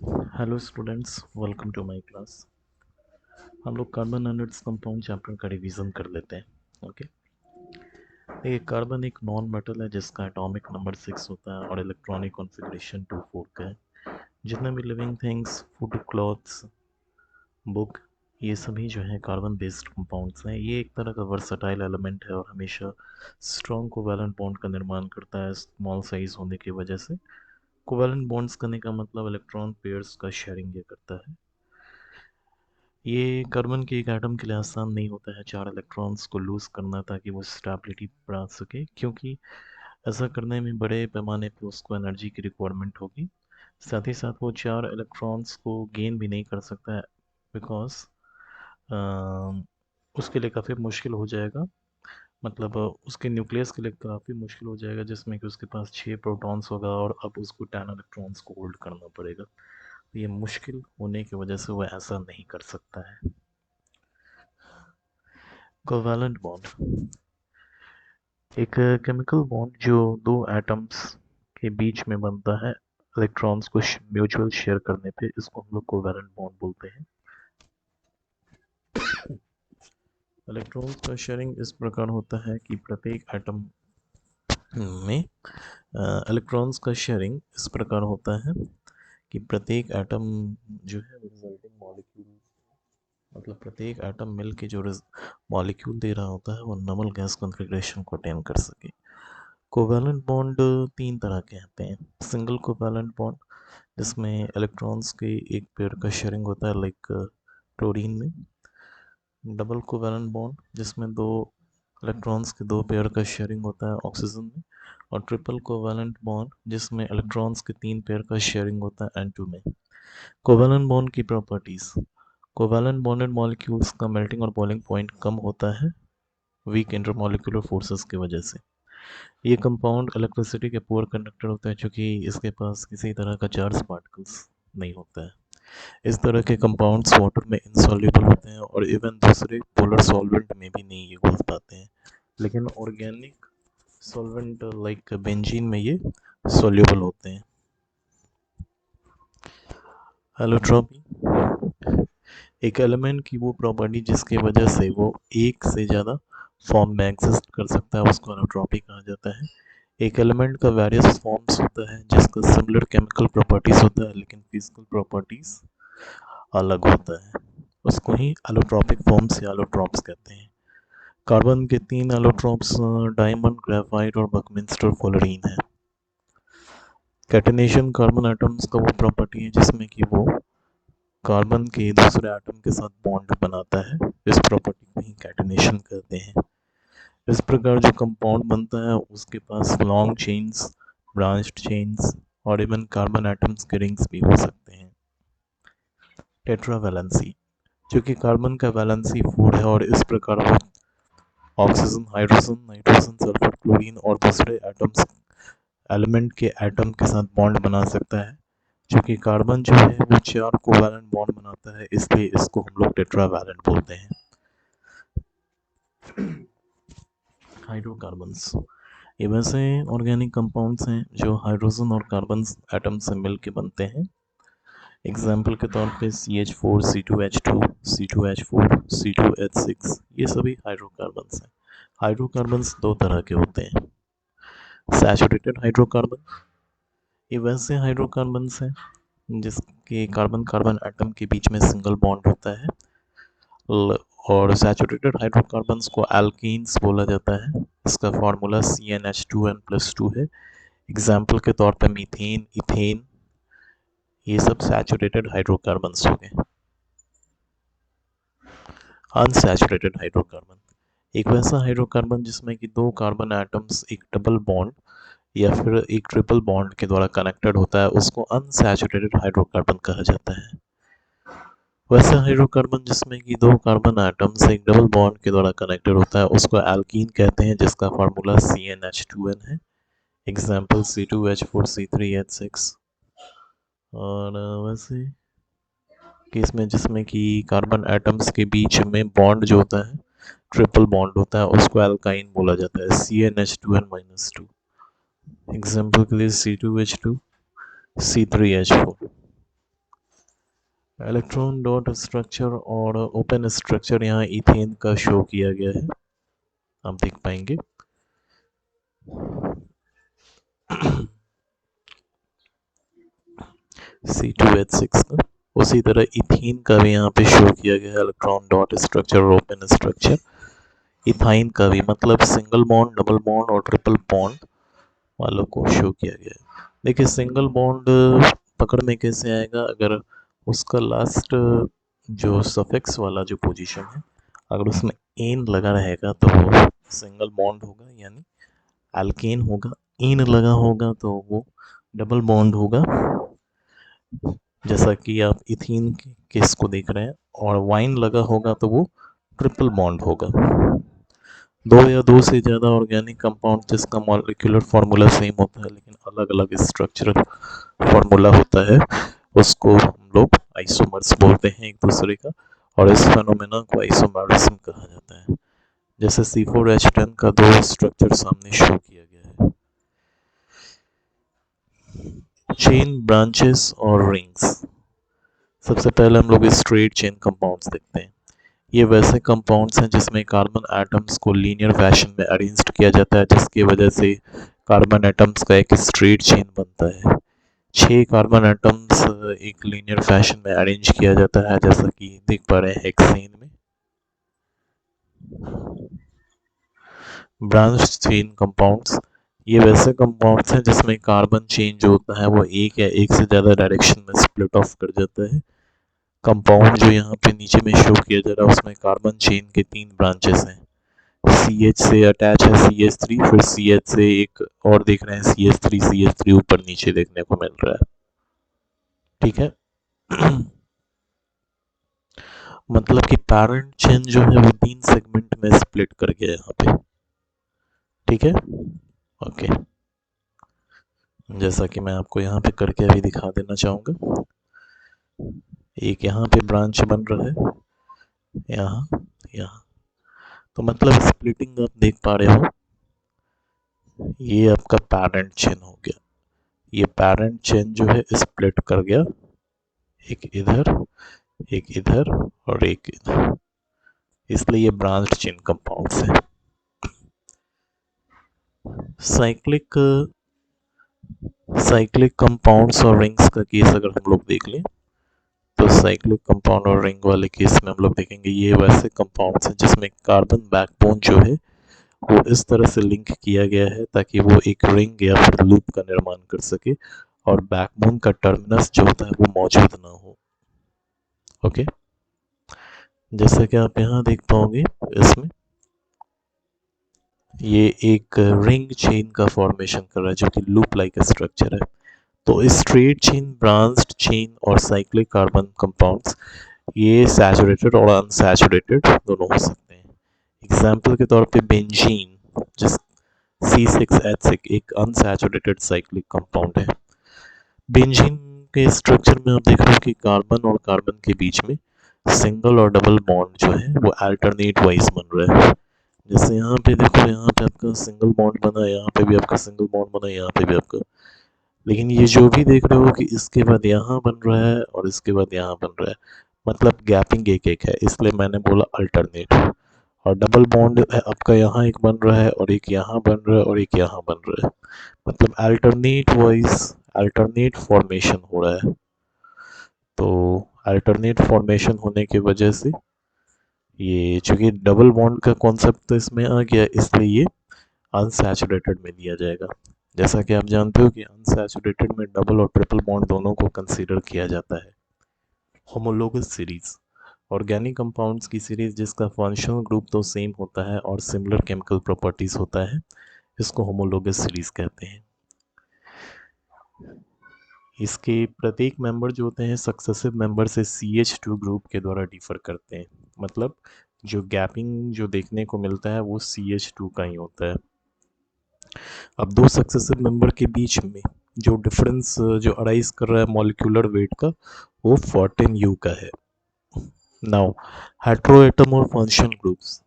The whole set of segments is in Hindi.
Hello students, welcome to my class. हम लोग carbon and its compound chapter का रिवीजन कर लेते हैं। ओके, ये कार्बन एक नॉन मेटल है जिसका एटॉमिक नंबर 6 होता है और इलेक्ट्रॉनिक कॉन्फ़िगरेशन 2 4 का है। जितने भी living things, food, clothes, book, ये सभी जो है कार्बन बेस्ड कंपाउंड्स हैं। ये एक तरह का वर्सटाइल एलिमेंट है और हमेशा स्ट्रॉन्ग कोवैलेंट बॉन्ड का निर्माण करता है स्मॉल साइज होने की वजह से। कोवैलेंट बॉन्ड्स करने का मतलब इलेक्ट्रॉन पेयर्स का शेयरिंग ये करता है। ये कार्बन के एक एटम के लिए आसान नहीं होता है 4 इलेक्ट्रॉन्स को लूज़ करना ताकि वो स्टेबिलिटी बढ़ा सके, क्योंकि ऐसा करने में बड़े पैमाने पर उसको एनर्जी की रिक्वायरमेंट होगी। साथ ही साथ वो 4 इलेक्ट्रॉन्स को गेन भी नहीं कर सकता है, बिकॉज उसके लिए काफ़ी मुश्किल हो जाएगा। मतलब उसके न्यूक्लियस के लिए काफ़ी मुश्किल हो जाएगा, जिसमें कि उसके पास 6 प्रोटॉन्स होगा और अब उसको 10 इलेक्ट्रॉन्स को होल्ड करना पड़ेगा। ये मुश्किल होने की वजह से वो ऐसा नहीं कर सकता है। कोवैलेंट बॉन्ड एक केमिकल बॉन्ड जो दो एटम्स के बीच में बनता है इलेक्ट्रॉन्स को म्यूचुअल शेयर करने पे, इसको हम लोग कोवैलेंट बॉन्ड बोलते हैं। इलेक्ट्रॉन्स का शेयरिंग इस प्रकार होता है कि प्रत्येक एटम में इलेक्ट्रॉन्स का शेयरिंग इस प्रकार होता है कि प्रत्येक एटम जो है रिजल्टिंग मॉलिक्यूल, मतलब प्रत्येक एटम मिल के जो मॉलिक्यूल दे रहा होता है वो नॉर्मल गैस कॉन्फ़िगरेशन को अटेन कर सके। कोवैलेंट बॉन्ड 3 तरह के आते हैं। सिंगल कोवैलेंट बॉन्ड जिसमें इलेक्ट्रॉन्स के एक पेयर का शेयरिंग होता है, लाइक क्लोरीन में। डबल कोवैलेंट बॉन्ड जिसमें दो इलेक्ट्रॉन्स के 2 पेयर का शेयरिंग होता है, ऑक्सीजन में। और ट्रिपल कोवैलेंट बॉन्ड जिसमें इलेक्ट्रॉन्स के 3 पेयर का शेयरिंग होता है, N2 में। कोवैलेंट बॉन्ड की प्रॉपर्टीज़। कोवैलेंट बॉन्डेड मॉलिक्यूल्स का मेल्टिंग और बॉइलिंग पॉइंट कम होता है वीक इंटरमॉलिक्यूलर फोर्सेस की वजह से। ये कंपाउंड इलेक्ट्रिसिटी के पुअर कंडक्टर होता है, क्योंकि इसके पास किसी तरह का चार्ज पार्टिकल्स नहीं होता है। इस तरह के कंपाउंड्स वाटर में इनसॉल्युबल होते हैं और इवन दूसरे पोलर सॉल्वेंट में भी नहीं ये घुल पाते हैं, लेकिन ऑर्गेनिक सॉल्वेंट लाइक बेंजीन में ये सॉल्युबल होते हैं। एलोट्रॉपी एक एलिमेंट की वो प्रॉपर्टी जिसकी वजह से वो एक से ज़्यादा फॉर्म में एग्जिस्ट कर सकता है, उसको एलोट्रॉपी कहा जाता है। एक एलिमेंट का वेरियस फॉर्म्स होता है जिसका सिमिलर केमिकल प्रॉपर्टीज होता है लेकिन फिजिकल प्रॉपर्टीज अलग होता है, उसको ही एलोट्रॉपिक फॉर्म्स या एलोट्रॉप्स कहते हैं। कार्बन के 3 एलोट्रॉप्स डायमंड, ग्रेफाइट और बकमिंस्टर फ्लोरीन है। कैटेनेशन कार्बन एटम्स का वो प्रॉपर्टी है जिसमें कि वो कार्बन के दूसरे एटम के साथ बॉन्ड बनाता है। इस प्रॉपर्टी को ही कैटेनेशन कहते हैं। इस प्रकार जो कंपाउंड बनता है उसके पास लॉन्ग चेन्स, ब्रांच्ड चेन्स और इवन कार्बन एटम्स के रिंग्स भी हो सकते हैं। टेट्रावैलेंसी, क्योंकि कार्बन का वैलेंसी 4 है और इस प्रकार वो oxygen, hydrogen, nitrogen, sulphur, chlorine और दूसरे एटम्स एलिमेंट के एटम के साथ बॉन्ड बना सकता है। क्योंकि कार्बन जो है वो 4 कोवैलेंट बॉन्ड बनाता है, इसलिए इसको हम लोग टेट्रावैलेंट बोलते हैं। हाइड्रोकार्बन्स ये वैसे ऑर्गेनिक कंपाउंड्स हैं जो हाइड्रोजन और कार्बन एटम से मिलके बनते हैं। एग्जाम्पल के तौर पे CH4, C2H2, C2H4, C2H6, ये सभी हाइड्रोकार्बन्स हैं। हाइड्रोकार्बन्स 2 तरह के होते हैं। सैचुरेटेड हाइड्रोकार्बन ये वैसे हाइड्रोकार्बन्स हैं जिसके कार्बन कार्बन एटम के बीच में सिंगल बॉन्ड होता है। और सैचुरेटेड हाइड्रोकार्बन्स को एल्कीन्स बोला जाता है। इसका फार्मूला CnH2n+2 है। एग्जाम्पल के तौर पे मीथेन, इथेन, ये सब सैचुरेटेड हाइड्रोकार्बन्स हो गए। अनसैचुरेटेड हाइड्रोकार्बन एक वैसा हाइड्रोकार्बन जिसमें कि 2 कार्बन एटम्स एक डबल बॉन्ड या फिर एक ट्रिपल बॉन्ड के द्वारा कनेक्टेड होता है, उसको अनसैचुरेटेड हाइड्रोकार्बन कहा जाता है। वैसा हाइड्रोकार्बन जिसमें कि 2 कार्बन एटम्स एक डबल बॉन्ड के द्वारा कनेक्टेड होता है उसको एल्कीन कहते हैं, जिसका फार्मूला CnH2n है। Example C2H4, C3H6। और वैसे केस में जिसमें कि कार्बन एटम्स के बीच में बॉन्ड जो होता है ट्रिपल बॉन्ड होता है, उसको एल्काइन बोला जाता है, CnH2n-2। एग्जाम्पल के लिए C2H2, C3H4। Electron dot structure और ओपन स्ट्रक्चर यहाँ इथेन का शो किया गया है, आप देख पाएंगे। C2H6 का उसी तरह इथीन का भी यहाँ पे शो किया गया है, इलेक्ट्रॉन डॉट स्ट्रक्चर और ओपन स्ट्रक्चर। इथाइन का भी, मतलब सिंगल बॉन्ड, डबल बॉन्ड और ट्रिपल बॉन्ड वालों को शो किया गया है। देखिए सिंगल बॉन्ड पकड़ में कैसे आएगा, अगर उसका लास्ट जो सफिक्स वाला जो पोजीशन है अगर उसमें एन लगा रहेगा तो वो सिंगल बॉन्ड होगा, यानी एल्केन होगा। इन लगा होगा तो वो डबल बॉन्ड होगा, जैसा कि आप इथीन के केस को देख रहे हैं। और वाइन लगा होगा तो वो ट्रिपल बॉन्ड होगा। दो या दो से ज़्यादा ऑर्गेनिक कंपाउंड जिसका मॉलिक्यूलर फार्मूला सेम होता है लेकिन अलग अलग स्ट्रक्चरल फार्मूला होता है, उसको हम लोग आइसोमर्स बोलते हैं एक दूसरे का, और इस फेनोमेना को आइसोमरिज्म कहा जाता है। जैसे C4H10 का दो स्ट्रक्चर सामने शो किया गया है। चेन, ब्रांचेस और रिंग्स। सबसे पहले हम लोग स्ट्रेट चेन कंपाउंड्स देखते हैं। ये वैसे कंपाउंड्स हैं जिसमें कार्बन एटम्स को लीनियर फैशन में अरेंज किया जाता है, जिसकी वजह से कार्बन एटम्स का एक स्ट्रेट चेन बनता है। 6 कार्बन एटम्स एक लीनियर फैशन में अरेंज किया जाता है, जैसा कि देख पा रहे हैं हेक्सेन में। ब्रांच चेन कंपाउंड्स, ये वैसे कंपाउंड्स हैं जिसमें कार्बन चेन जो होता है वो एक या एक से ज़्यादा डायरेक्शन में स्प्लिट ऑफ कर जाता है। कंपाउंड जो यहाँ पे नीचे में शो किया जा रहा है उसमें कार्बन चेन के 3 ब्रांचेस हैं। CH से अटैच है CH3, फिर CH से एक और देख रहे हैं CH3 ऊपर नीचे देखने को मिल रहा है। ठीक है। मतलब कि पैरेंट चेन जो है वो 3 सेगमेंट में स्प्लिट कर गया यहाँ पे। ठीक है, ओके। जैसा कि मैं आपको यहाँ पे करके अभी दिखा देना चाहूँगा। एक यहाँ पे ब्रांच बन रहा है, यहाँ यहाँ, तो मतलब स्प्लिटिंग आप देख पा रहे हो, ये आपका पैरेंट चेन हो गया। ये पैरेंट चेन जो है स्प्लिट कर गया, एक इधर एक इधर और एक इधर, इसलिए ये ब्रांच चेन कंपाउंड्स है। साइक्लिक साइक्लिक कंपाउंड्स और रिंग्स का केस अगर हम लोग देख लें तो साइक्लिक कंपाउंड और रिंग वाले केस में हम लोग देखेंगे ये वैसे कंपाउंड्स हैं जिसमें कार्बन बैकबोन जो है वो इस तरह से लिंक किया गया है ताकि वो एक रिंग या फिर लूप का निर्माण कर सके और बैकबोन का टर्मिनस जो होता है वो मौजूद ना हो। ओके, जैसा कि आप यहाँ देख पाओगे इसमें ये एक रिंग चेन का फॉर्मेशन कर रहा है जो कि लूप लाइक स्ट्रक्चर है। तो स्ट्रेट चेन, ब्रांच्ड चेन और साइक्लिक कार्बन कंपाउंड्स ये सैचुरेटेड और अनसैचुरेटेड दोनों हो सकते हैं। एग्जाम्पल के तौर पे बेंजीन जिस C6H6 एक अनसैचुरेटेड साइक्लिक कंपाउंड है। बेंजीन के स्ट्रक्चर में आप देख रहे हो कि कार्बन और कार्बन के बीच में सिंगल और डबल बॉन्ड जो है वो अल्टरनेट वाइज बन रहा है। जैसे यहाँ पे देखो, यहाँ पे आपका सिंगल बॉन्ड बना, यहाँ पे भी आपका सिंगल बॉन्ड बना, यहाँ पे भी आपका, लेकिन ये जो भी देख रहे हो कि इसके बाद यहाँ बन रहा है और इसके बाद यहाँ बन रहा है, मतलब गैपिंग एक एक है, इसलिए मैंने बोला अल्टरनेट। और डबल बॉन्ड आपका यहाँ एक बन रहा है और एक यहाँ बन रहा है और एक यहाँ बन रहा है, मतलब अल्टरनेट वाइज अल्टरनेट फॉर्मेशन हो रहा है। तो अल्टरनेट फॉर्मेशन होने की वजह से ये चूंकि डबल बॉन्ड का कॉन्सेप्ट तो इसमें आ गया, इसलिए ये अनसैचुरेटेड में दिया जाएगा। जैसा कि आप जानते हो कि अनसैचुरेटेड में डबल और ट्रिपल बॉन्ड दोनों को कंसीडर किया जाता है। होमोलोगस सीरीज, ऑर्गेनिक कंपाउंड्स की सीरीज जिसका फंक्शनल ग्रुप तो सेम होता है और सिमिलर केमिकल प्रॉपर्टीज होता है, इसको होमोलोगस सीरीज कहते हैं। इसके प्रत्येक मेंबर जो होते हैं सक्सेसिव मेंबर से CH2 ग्रुप के द्वारा डिफर करते हैं, मतलब जो गैपिंग जो देखने को मिलता है वो CH2 का ही होता है। अब दो सक्सेसिव मेंबर के बीच में जो डिफरेंस जो अराइज कर रहा है मॉलिक्यूलर वेट का, वो 14U का है। नाउ हेट्रोएटम और फंक्शनल ग्रुप्स।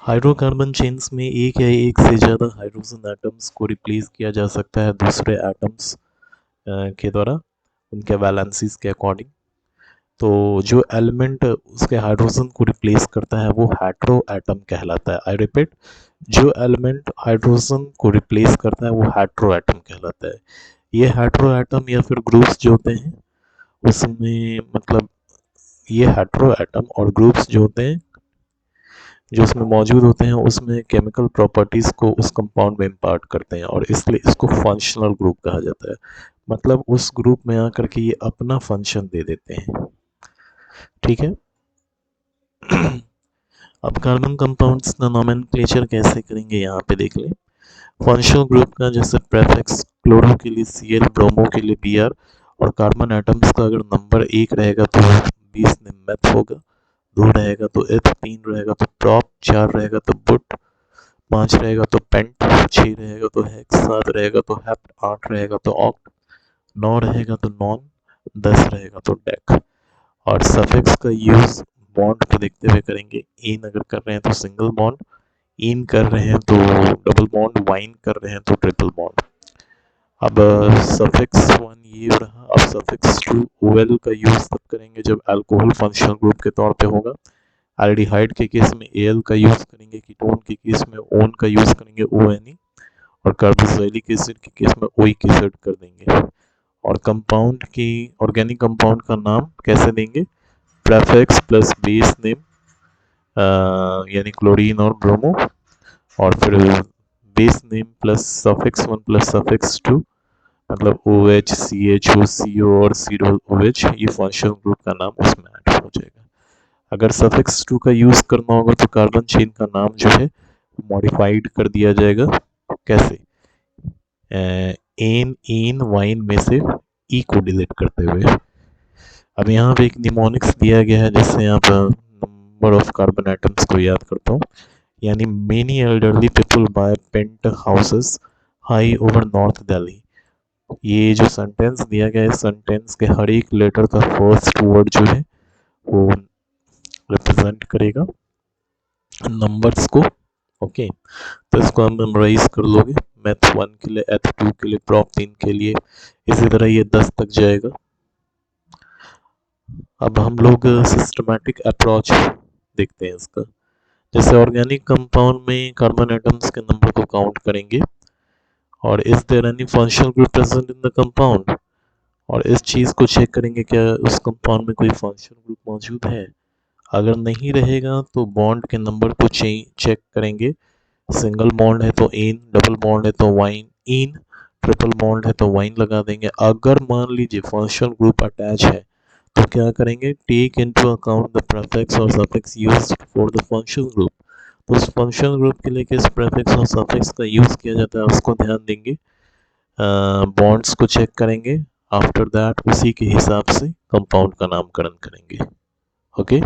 हाइड्रोकार्बन चेन्स में एक या एक से ज़्यादा हाइड्रोजन एटम्स को रिप्लेस किया जा सकता है दूसरे एटम्स के द्वारा उनके वैलेंसीज के अकॉर्डिंग। तो जो एलिमेंट उसके हाइड्रोजन को रिप्लेस करता है वो हेटेरो एटम कहलाता है। आई रिपीट, जो एलिमेंट हाइड्रोजन को रिप्लेस करता है वो हेटेरो एटम कहलाता है। ये हेटेरो एटम या फिर ग्रुप्स जो होते हैं उसमें मतलब ये हेटेरो एटम और ग्रुप्स जो होते हैं जो उसमें मौजूद होते हैं उसमें केमिकल प्रॉपर्टीज को उस कंपाउंड में इम्पार्ट करते हैं और इसलिए इसको फंक्शनल ग्रुप कहा जाता है। मतलब उस ग्रुप में आकर के ये अपना फंक्शन दे देते हैं। ठीक है। अब कार्बन कंपाउंड्स का नोमेनक्लेचर कैसे करेंगे यहाँ पे देख लें। फंक्शनल ग्रुप का जैसे प्रेफिक्स क्लोरो के लिए Cl, ब्रोमो के लिए Br और कार्बन एटम्स का अगर नंबर 1 रहेगा तो 20 मेथ होगा, 2 रहेगा तो एथ, 3 रहेगा तो प्रॉप, 4 रहेगा तो बुट, 5 रहेगा तो पेंट, 6 रहेगा तो हेक्स, 7 रहेगा तो हेप्ट, 8 रहेगा तो ऑक्ट, 9 रहेगा तो नॉन, 10 रहेगा तो डेक। और सफिक्स का यूज बॉन्ड को देखते हुए करेंगे। इन अगर कर रहे हैं तो सिंगल बॉन्ड, इन कर रहे हैं तो डबल बॉन्ड, वाइन कर रहे हैं तो ट्रिपल बॉन्ड। अब सफिक्स 1 ये रहा। अब सफिक्स 2 ओएल का यूज तब करेंगे जब अल्कोहल फंक्शनल ग्रुप के तौर पे होगा। एल्डिहाइड के केस में एल का यूज करेंगे, कीटोन के केस में ओन का यूज करेंगे ONE और कार्बोक्सिलिक एसिड के केस में ओइक एसिड कर देंगे। और कंपाउंड की ऑर्गेनिक कंपाउंड का नाम कैसे देंगे, प्रेफिक्स प्लस बेस नेम यानी क्लोरीन और ब्रोमो और फिर base name plus suffix 1 plus suffix 2 मतलब OH, CHO, CO और COOH, ये फंक्शनल ग्रुप का नाम उसमें ऐड हो जाएगा। अगर सफिक्स 2 का यूज करना होगा तो कार्बन चेन का नाम जो है मॉडिफाइड कर दिया जाएगा। कैसे, एन इन वाइन में से ई को डिलीट करते हुए। अब यहाँ पे एक निमोनिक्स दिया गया है जिससे आप नंबर ऑफ कार्बन एटम्स को याद करता हूँ, यानी many elderly people buy paint houses high over north Delhi. ये जो सेंटेंस दिया गया है, सेंटेंस के हर एक लेटर का फर्स्ट वर्ड जो है वो रिप्रेजेंट करेगा नंबर्स को। ओके, तो इसको हम मेमोराइज कर लोगे। मैथ 1 के लिए, एथ 2 के लिए, प्रॉप 3 के लिए, इसी तरह ये 10 तक जाएगा। अब हम लोग सिस्टमैटिक अप्रोच देखते हैं इसका। जैसे ऑर्गेनिक कंपाउंड में कार्बन एटम्स के नंबर को काउंट करेंगे और is there any functional group present in the compound, और इस चीज़ को चेक करेंगे क्या उस कंपाउंड में कोई फंक्शनल ग्रुप मौजूद है। अगर नहीं रहेगा तो बॉन्ड के नंबर को चेक करेंगे। सिंगल बॉन्ड है तो एन, डबल बॉन्ड है तो वाइन इन, ट्रिपल बॉन्ड है तो वाइन लगा देंगे। अगर मान लीजिए फंक्शनल ग्रुप अटैच है तो क्या करेंगे, take into account the prefix और suffix used for the functional group. तो उस फंक्शनल ग्रुप के लिए किस प्रीफिक्स और सफिक्स का यूज किया जाता है उसको ध्यान देंगे। बॉन्ड्स को चेक करेंगे, आफ्टर दैट उसी के हिसाब से कंपाउंड का नामकरण करेंगे। ओके,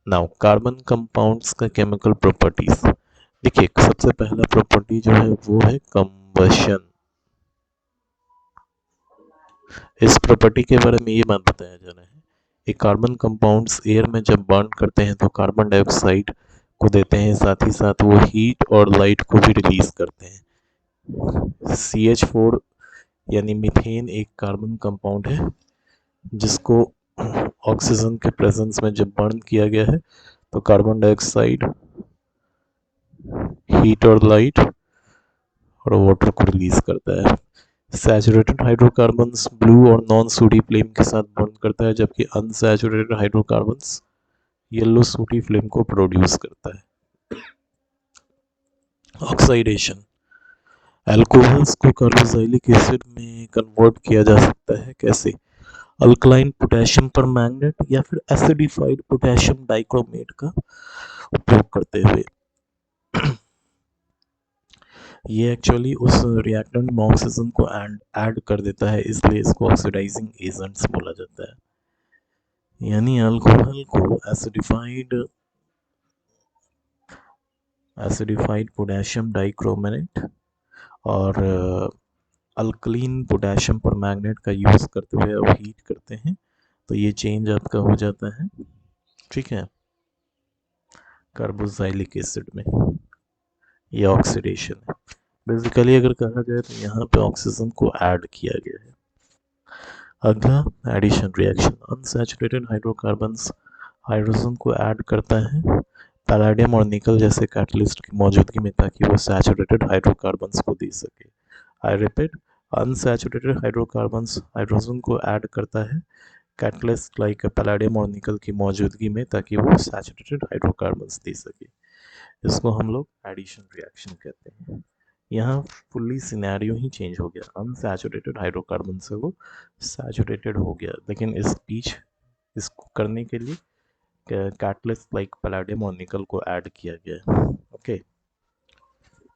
नाउ कार्बन कंपाउंड्स का केमिकल प्रॉपर्टीज देखिए। सबसे पहला प्रॉपर्टी जो है वो है कंबशन। इस प्रॉपर्टी के बारे में ये बात बताया जा रहा है, एक कार्बन कंपाउंड्स एयर में जब बर्न करते हैं तो कार्बन डाइऑक्साइड को देते हैं, साथ ही साथ वो हीट और लाइट को भी रिलीज करते हैं। CH4 यानी मीथेन एक कार्बन कंपाउंड है जिसको ऑक्सीजन के प्रेजेंस में जब बर्न किया गया है तो कार्बन डाइऑक्साइड, हीट और लाइट और वाटर को रिलीज करता है। सैचुरेटेड हाइड्रोकार्बन्स ब्लू और नॉन सूटी फ्लेम के साथ बर्न करता है, जबकि अनसैचुरेटेड हाइड्रोकार्बन्स येलो सूटी फ्लेम को प्रोड्यूस करता है। ऑक्सीडेशन, अल्कोहल्स को कार्बोक्सिलिक एसिड में कन्वर्ट किया जा सकता है। कैसे, अल्कलाइन पोटेशियम पर मैग्नेट या फिर एसिडिफाइड पोटेशियम डाइक्रोमेट का उपयोग करते हुए। ये एक्चुअली उस रिएक्टेंट में ऑक्सीजन को ऐड कर देता है, इसलिए इसको ऑक्सीडाइजिंग एजेंट्स बोला जाता है। यानी अल्कोहल को एसिडिफाइड पोटेशियम डाइक्रोमेट और अल्कलीन पोटेशियम पर मैग्नेट का यूज करते हुए अब हीट करते हैं तो ये चेंज आपका हो जाता है। ठीक है, कार्बोक्सिलिक एसिड में ये ऑक्सीडेशन है। बेसिकली अगर कहा जाए तो यहाँ पे ऑक्सीजन को ऐड किया गया है। अगला addition reaction, unsaturated hydrocarbons hydrogen को ऐड करता है पैलेडियम और निकल जैसे कैटलिस्ट की मौजूदगी में ताकि वो सैचुरेटेड हाइड्रोकार्बन्स को दे सके। I repeat, unsaturated hydrocarbons hydrogen को ऐड करता है कैटलिस्ट लाइक पैलेडियम और निकल की मौजूदगी में ताकि वो सैचुरेटेड हाइड्रोकार्बन्स दे सके। इसको हम लोग एडिशन रिएक्शन कहते हैं। यहाँ फुल्ली सिनेरियो ही चेंज हो गया, अनसैचुरेटेड हाइड्रोकार्बन से वो सैचुरेटेड हो गया, लेकिन इस बीच इसको करने के लिए कैटलिस्ट लाइक पैलेडियम और निकल को ऐड किया गया। ओके,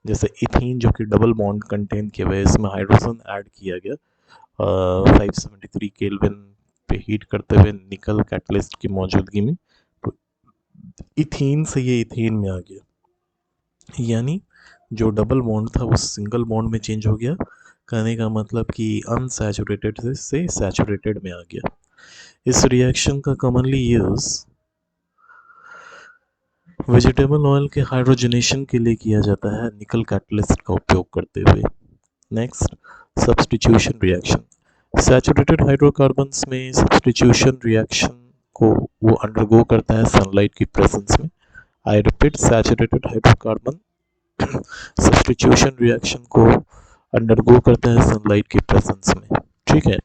जैसे इथीन जो कि डबल बॉन्ड कंटेन किए हुए, इसमें हाइड्रोजन ऐड किया गया 573 केल्विन पे हीट करते हुए निकल कैटलिस्ट की मौजूदगी में, तो इथीन से ये इथीन में आ गया, यानी जो डबल बॉन्ड था वो सिंगल बॉन्ड में चेंज हो गया। कहने का मतलब कि अनसैचुरेटेड से सैचुरेटेड में आ गया। इस रिएक्शन का कॉमनली यूज वेजिटेबल ऑयल के हाइड्रोजनेशन के लिए किया जाता है निकल कैटलिस्ट का उपयोग करते हुए। Next, substitution reaction, saturated hydrocarbons में सब्स्टिट्यूशन रिएक्शन को वो अंडरगो करता है सनलाइट की प्रेजेंस में। I repeat, saturated hydrocarbon substitution reaction को अंडरगो करता है सनलाइट की प्रेजेंस में। ठीक है,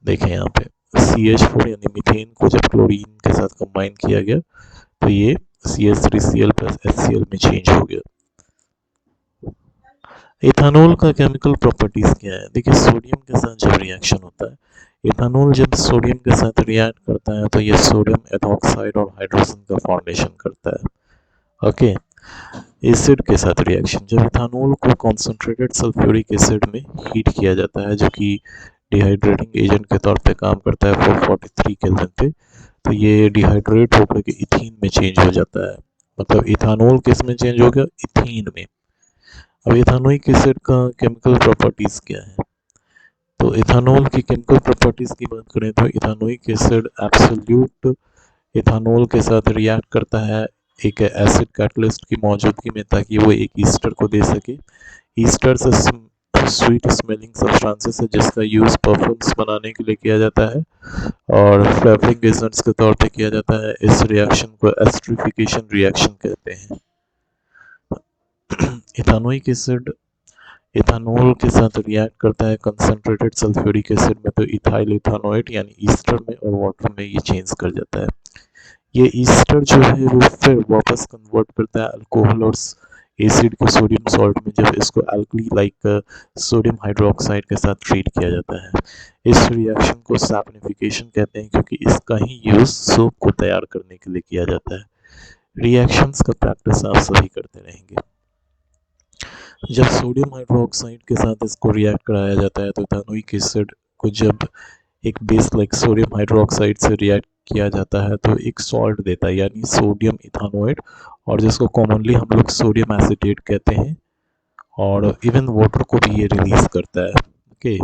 देखें यहाँ पे CH4 यानी मीथेन को जब क्लोरीन के साथ कंबाइन किया गया तो ये CH3Cl प्लस HCl में चेंज हो गया। इथानॉल का केमिकल प्रॉपर्टीज क्या है? देखिए, सोडियम के साथ जब रिएक्शन होता है, इथानॉल जब सोडियम के साथ रिएक्ट करता है तो ये सोडियम एथॉक्साइड और हाइड्रोजन का फॉर्मेशन करता है। ओके, एसिड के साथ रिएक्शन, जब इथानॉल को कॉन्सेंट्रेटेड सल्फ्यूरिक एसिड में हीट किया जाता है जो कि डिहाइड्रेटिंग एजेंट के तौर पे काम करता है 443 केल्विन पे, तो ये डिहाइड्रेट होकर के इथीन में चेंज हो जाता है। मतलब इथानॉल किस में चेंज हो गया? इथीन में। अब इथानोइक एसिड का केमिकल प्रॉपर्टीज क्या है? तो इथानॉल की केमिकल प्रॉपर्टीज की बात करें तो इथानोइक एसिड एब्सोल्यूट इथानॉल के साथ रिएक्ट करता है एक एसिड कैटलिस्ट की मौजूदगी में ताकि वो एक ईस्टर को दे सके। ईस्टर से स्वीट स्मेलिंग सब्सटेंसेस है जिसका यूज़ परफ्यूम्स बनाने के लिए किया जाता है और फ्लेवरिंग एजेंट्स के तौर पे किया जाता है। इस रिएक्शन को एस्टरिफिकेशन रिएक्शन कहते हैं। इथानोइक एसिड इथानॉल के साथ रिएक्ट करता है कंसंट्रेटेड सल्फ्यूरिक एसिड में, तो इथाइल इथानोएट यानी ईस्टर में और वाटर में ये चेंज कर जाता है। ये ईस्टर जो है वो फिर वापस कन्वर्ट करता है अल्कोहल और एसिड को सोडियम सॉल्ट में, जब इसको एल्कली लाइक सोडियम हाइड्रोक्साइड के साथ ट्रीट किया जाता है। इस रिएक्शन को सैपनिफिकेशन कहते हैं क्योंकि इसका ही यूज़ सोप को तैयार करने के लिए किया जाता है। रिएक्शंस का प्रैक्टिस आप सभी करते रहेंगे। जब सोडियम हाइड्रोक्साइड के साथ इसको रिएक्ट कराया जाता है तो इथानोइक एसिड को जब एक बेस लाइक सोडियम हाइड्रोक्साइड से रिएक्ट किया जाता है तो एक सॉल्ट देता है यानी सोडियम इथानोएट, और जिसको कॉमनली हम लोग सोडियम एसिटेट कहते हैं, और इवन वाटर को भी ये रिलीज करता है। ओके,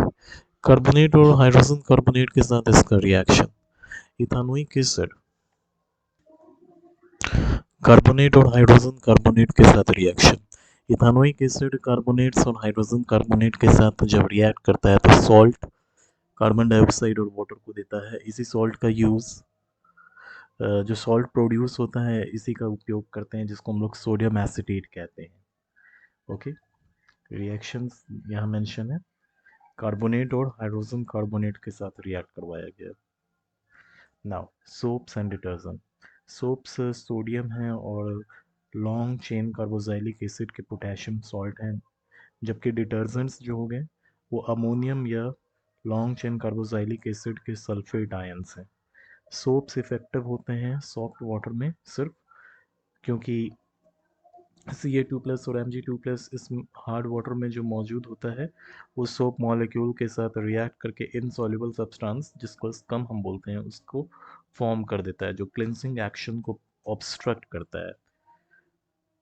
कार्बोनेट और हाइड्रोजन कार्बोनेट के साथ इसका रिएक्शन, इथानोइक एसिड कार्बोनेट और हाइड्रोजन कार्बोनेट के साथ रिएक्शन, इथानोइक एसिड कार्बोनेट्स और हाइड्रोजन कार्बोनेट के साथ जब रिएक्ट करता है तो सॉल्ट कार्बन डाइऑक्साइड और वाटर को देता है। इसी सॉल्ट का यूज़ जो सॉल्ट प्रोड्यूस होता है इसी का उपयोग करते हैं जिसको हम लोग सोडियम एसिटेट कहते हैं। ओके, रिएक्शंस यहाँ मेंशन है, कार्बोनेट और हाइड्रोजन कार्बोनेट के साथ रिएक्ट करवाया गया। Now soaps and detergent, soaps sodium है और लॉन्ग चेन कार्बोक्सिलिक एसिड के पोटेशियम सॉल्ट हैं, जबकि डिटर्जेंट्स जो हो गए वो अमोनियम या लॉन्ग चेन कार्बोक्सिलिक एसिड के सल्फेट आयंस हैं। सोप्स इफेक्टिव होते हैं सॉफ्ट वाटर में सिर्फ क्योंकि Ca2+ और Mg2+ इस हार्ड वाटर में जो मौजूद होता है वो सोप मॉलिक्यूल के साथ रिएक्ट करके इनसॉल्युबल सब्सटेंस जिसको स्कम हम बोलते हैं उसको फॉर्म कर देता है जो क्लिनसिंग एक्शन को ऑब्स्ट्रक्ट करता है।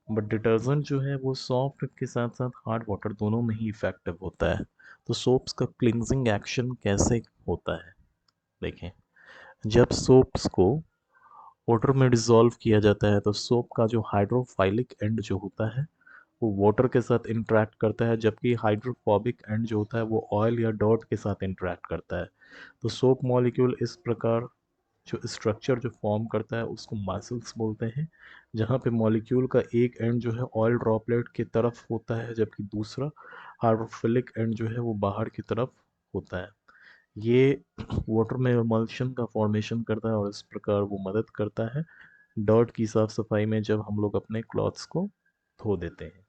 बट डिटर्जेंट जो है वो सॉफ्ट के साथ साथ हार्ड वाटर दोनों में ही इफेक्टिव होता है। तो सोप्स का क्लिनजिंग एक्शन कैसे होता है देखें, जब सोप्स को वाटर में डिसॉल्व किया जाता है तो सोप का जो हाइड्रोफाइलिक एंड जो होता है वो वाटर के साथ इंटरेक्ट करता है, जबकि हाइड्रोफोबिक एंड जो होता है वो ऑयल या डॉट के साथ इंटरेक्ट करता है। तो सोप मॉलिक्यूल इस प्रकार जो स्ट्रक्चर जो फॉर्म करता है उसको मसल्स बोलते हैं, जहाँ पे मॉलिक्यूल का एक एंड जो है ऑयल ड्रॉपलेट की तरफ होता है, जबकि दूसरा हाइड्रोफिलिक एंड जो है वो बाहर की तरफ होता है। ये वाटर में इमल्शन का फॉर्मेशन करता है और इस प्रकार वो मदद करता है डॉट की साफ सफाई में, जब हम लोग अपने क्लॉथ्स को धो देते हैं।